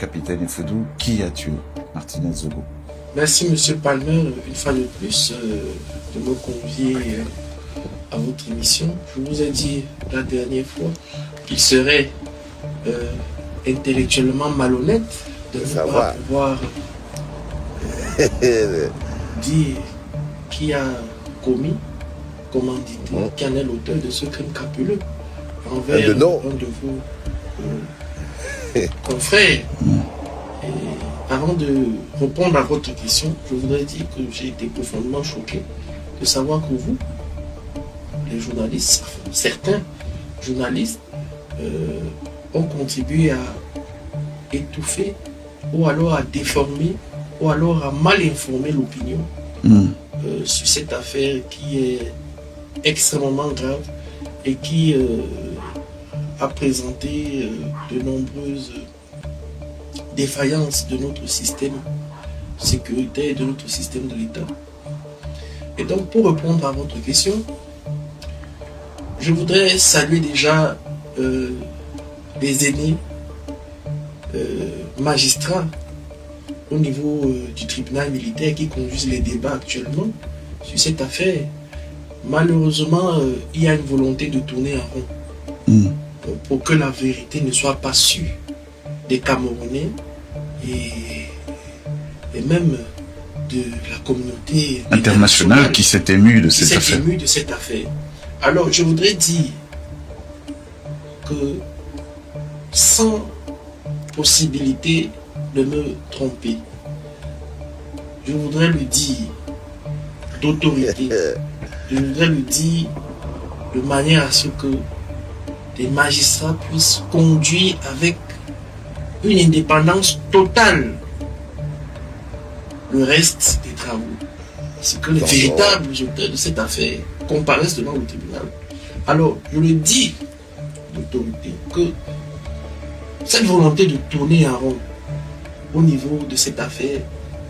capitaine Efudou, qui a tué Martinez Zogo? Merci Monsieur Palmer, une fois de plus, de me convier à votre émission. Je vous ai dit la dernière fois qu'il serait intellectuellement malhonnête de ne pas pouvoir dire qui a commis, commandité, qui en est l'auteur de ce crime crapuleux envers un de vos confrères. Et avant de répondre à votre question, je voudrais dire que j'ai été profondément choqué de savoir que vous, les journalistes, certains journalistes, ont contribué à étouffer ou alors à déformer ou alors à mal informer l'opinion sur cette affaire qui est extrêmement grave et qui a présenté de nombreuses défaillances de notre système sécuritaire et de notre système de l'État. Et donc, pour répondre à votre question, je voudrais saluer déjà les aînés magistrats au niveau du tribunal militaire qui conduisent les débats actuellement sur cette affaire. Malheureusement, il y a une volonté de tourner en rond pour que la vérité ne soit pas sûre des Camerounais et même de la communauté internationale qui s'est émue de cette affaire. Alors, je voudrais dire que sans possibilité de me tromper, je voudrais lui dire d'autorité, je voudrais lui dire de manière à ce que les magistrats puissent conduire avec une indépendance totale le reste des travaux. C'est que les véritables auteurs de cette affaire comparaissent devant le tribunal. Alors, je le dis d'autorité que cette volonté de tourner en rond au niveau de cette affaire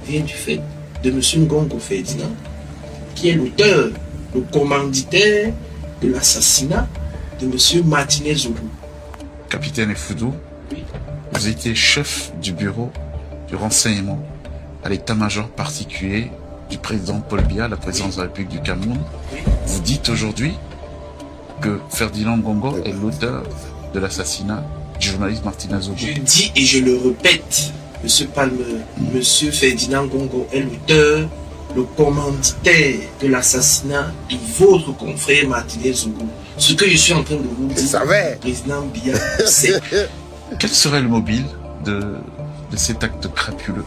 vient du fait de M. Ngongo Ferdinand, qui est l'auteur, le commanditaire de l'assassinat de M. Martinez Zogo. Capitaine Efudou, oui. Vous étiez chef du bureau du renseignement à l'état-major particulier du président Paul Biya, la présidence de la République du Cameroun. Oui. Vous dites aujourd'hui que Ferdinand Ngongo est l'auteur de l'assassinat du journaliste Martinez Zogo. Je dis et je le répète, M. Palmer, M. Ferdinand Ngongo est l'auteur, le commanditaire de l'assassinat de votre confrère Martinez Zogo. Ce que je suis en train de vous dire, président Biya, c'est... Quel serait le mobile de cet acte crapuleux?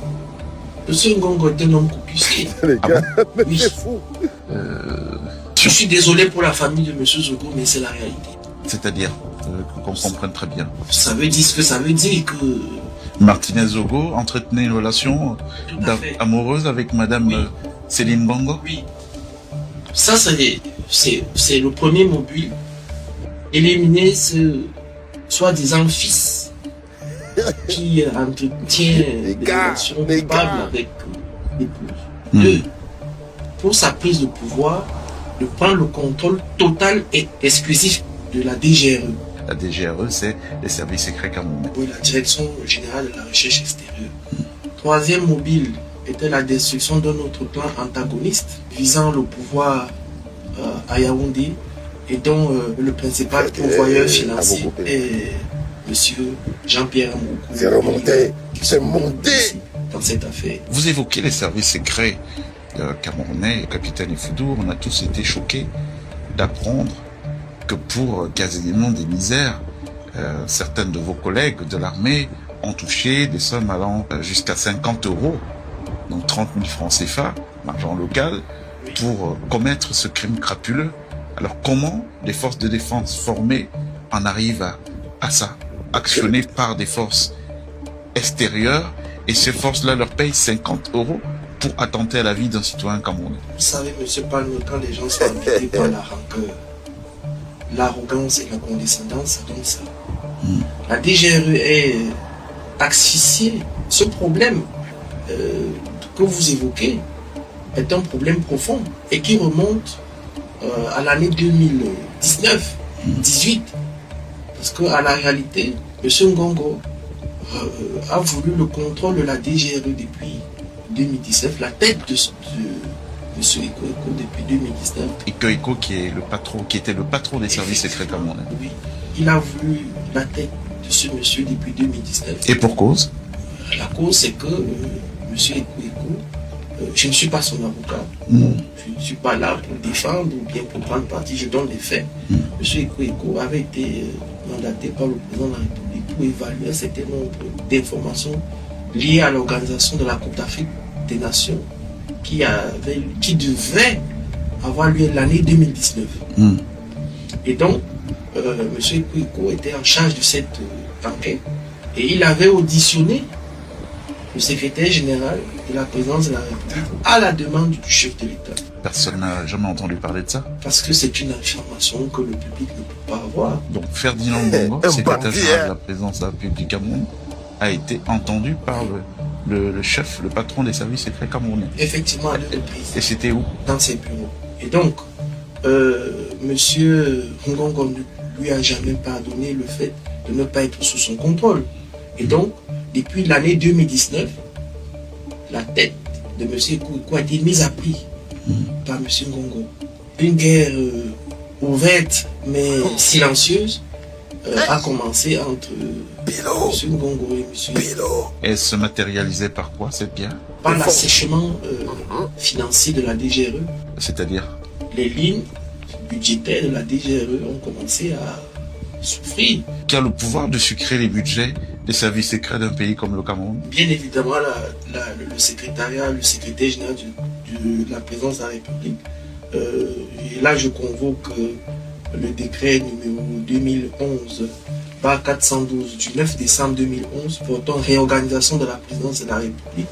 M. Ngongo est un homme copusqué. Les gars, mais oui. c'est fou. Je suis désolé pour la famille de M. Zogo, mais c'est la réalité. C'est-à-dire qu'on comprenne très bien. Ça veut dire ce que ça veut dire que... Martinez Zogo entretenait une relation amoureuse avec Madame Céline Bongo. Oui. Ça, c'est le premier mobile. Éliminer ce soi-disant fils qui entretient des relations coupables avec l'épouse. Deux, pour sa prise de pouvoir, de prendre le contrôle total et exclusif de la DGRE. La DGRE, c'est les services secrets camerounais. Oui, la Direction Générale de la Recherche Extérieure. Troisième mobile était la destruction d'un autre plan antagoniste visant le pouvoir à Yaoundé et dont le principal pourvoyeur financier est M. Jean-Pierre Moukou. C'est monté dans cette affaire. Vous évoquez les services secrets camerounais, capitaine Efudou. On a tous été choqués d'apprendre que pour quasiment des misères, certaines de vos collègues de l'armée ont touché des sommes allant jusqu'à 50 €, donc 30 000 francs CFA, l'argent local, pour commettre ce crime crapuleux. Alors comment les forces de défense formées en arrivent à ça, actionnées par des forces extérieures, et ces forces-là leur payent 50 € pour attenter à la vie d'un citoyen camerounais? Vous savez, M. Palmer, quand les gens sont habités par la rancœur, l'arrogance et la condescendance, ça donne ça. La DGRE est asphyxiée. Ce problème que vous évoquez est un problème profond et qui remonte à l'année 2019-18. Parce qu'à la réalité, M. Ngongo a voulu le contrôle de la DGRE depuis 2019, la tête de M. Eko depuis 2019. Eko qui était le patron des services secrets camerounais. Oui, il a voulu la tête de ce monsieur depuis 2019. Et pour cause? La cause, c'est que M. Eko, je ne suis pas son avocat. Je ne suis pas là pour le défendre ou bien pour prendre parti, je donne les faits. M. Eko avait été mandaté par le président de la République pour évaluer un certain nombre d'informations liées à l'organisation de la Coupe d'Afrique des Nations qui devait avoir lieu l'année 2019. Et donc, M. Eko était en charge de cette enquête et il avait auditionné le secrétaire général de la présidence de la République à la demande du chef de l'État. Personne n'a jamais entendu parler de ça. Parce que c'est une information que le public ne peut pas avoir. Donc Ferdinand Ngongo, secrétaire général de la présidence de la République du Cameroun, a été entendu par le chef, le patron des services secrets camerounais. Effectivement, à deux reprises. Et c'était où? Dans ses bureaux. Et donc, monsieur Ngongo ne lui a jamais pardonné le fait de ne pas être sous son contrôle. Et donc, depuis l'année 2019, la tête de M. Eko a été mise à prix par M. Ngongo. Une guerre ouverte mais silencieuse a commencé entre M. Ngongo et M. Eko. Elle se matérialisait par quoi cette guerre? Par l'assèchement financier de la DGRE. C'est-à-dire? Les lignes budgétaires de la DGRE ont commencé à souffrir. Qui a le pouvoir de sucrer les budgets des services secrets d'un pays comme le Cameroun? Bien évidemment, le secrétaire général de la présidence de la République. Et là, je convoque le décret numéro 2011-412 du 9 décembre 2011 portant réorganisation de la présidence de la République.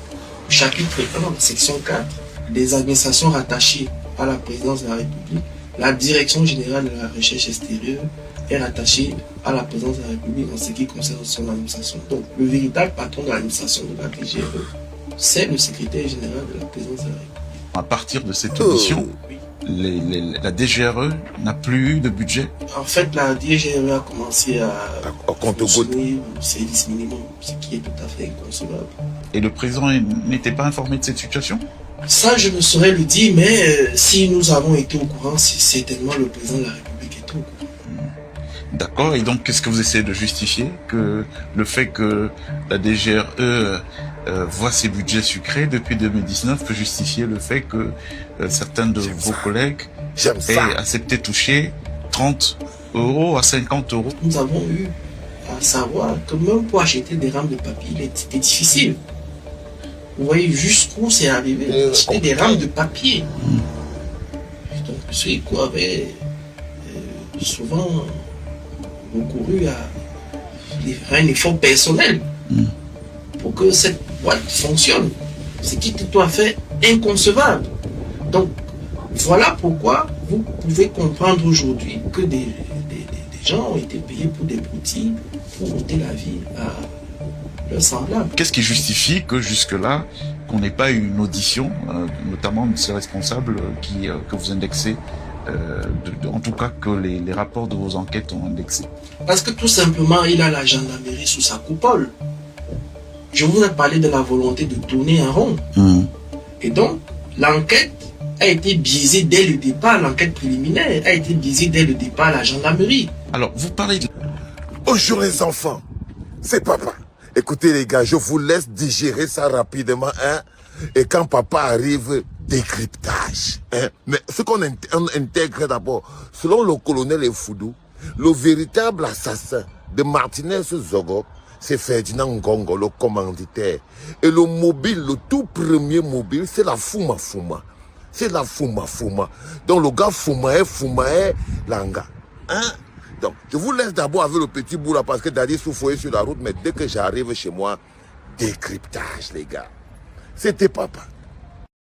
Chapitre 1, section 4, des administrations rattachées à la présidence de la République. La direction générale de la recherche extérieure est rattachée à la présidence de la République en ce qui concerne son administration. Donc, le véritable patron de l'administration de la DGRE, c'est le secrétaire général de la présidence de la République. À partir de cette audition, la DGRE n'a plus eu de budget. En fait, la DGRE a commencé à fonctionner au service minimum, ce qui est tout à fait inconcevable. Et le président n'était pas informé de cette situation? Ça, je ne saurais le dire, mais si nous avons été au courant, certainement le président de la République était au courant. D'accord, et donc qu'est-ce que vous essayez de justifier? Que le fait que la DGRE voit ses budgets sucrés depuis 2019 peut justifier le fait que certains de vos collègues aient accepté de toucher 30 € à 50 €? Nous avons eu à savoir que même pour acheter des rames de papier, c'était difficile. Vous voyez jusqu'où c'est arrivé, acheter des rames de papier. Donc M. Eko avait souvent recouru à un effort personnel pour que cette boîte fonctionne, ce qui est tout à fait inconcevable. Donc voilà pourquoi vous pouvez comprendre aujourd'hui que des gens ont été payés pour des boutiques pour ôter la vie à leurs semblables. Qu'est-ce qui justifie que jusque-là, qu'on n'ait pas eu une audition, notamment de ces responsables que vous indexez, en tout cas que les rapports de vos enquêtes ont indexé? Parce que tout simplement, il a la gendarmerie sous sa coupole. Je vous ai parlé de la volonté de tourner en rond. Et donc, l'enquête a été biaisée dès le départ, l'enquête préliminaire a été biaisée dès le départ à la gendarmerie. Alors, vous parlez de... Bonjour les enfants, c'est papa. Écoutez les gars, je vous laisse digérer ça rapidement, hein. Et quand papa arrive, décryptage. Hein? Mais ce qu'on intègre d'abord, selon le colonel Efoudou, le véritable assassin de Martinez Zogo, c'est Ferdinand Ngongo, le commanditaire. Et le mobile, le tout premier mobile, c'est la Fuma Fuma. C'est la Fuma Fuma. Donc le gars Fumae, Langa. Hein? Donc, je vous laisse d'abord avec le petit bout là, parce que Daddy souffrait sur la route, mais dès que j'arrive chez moi, décryptage les gars. C'était papa.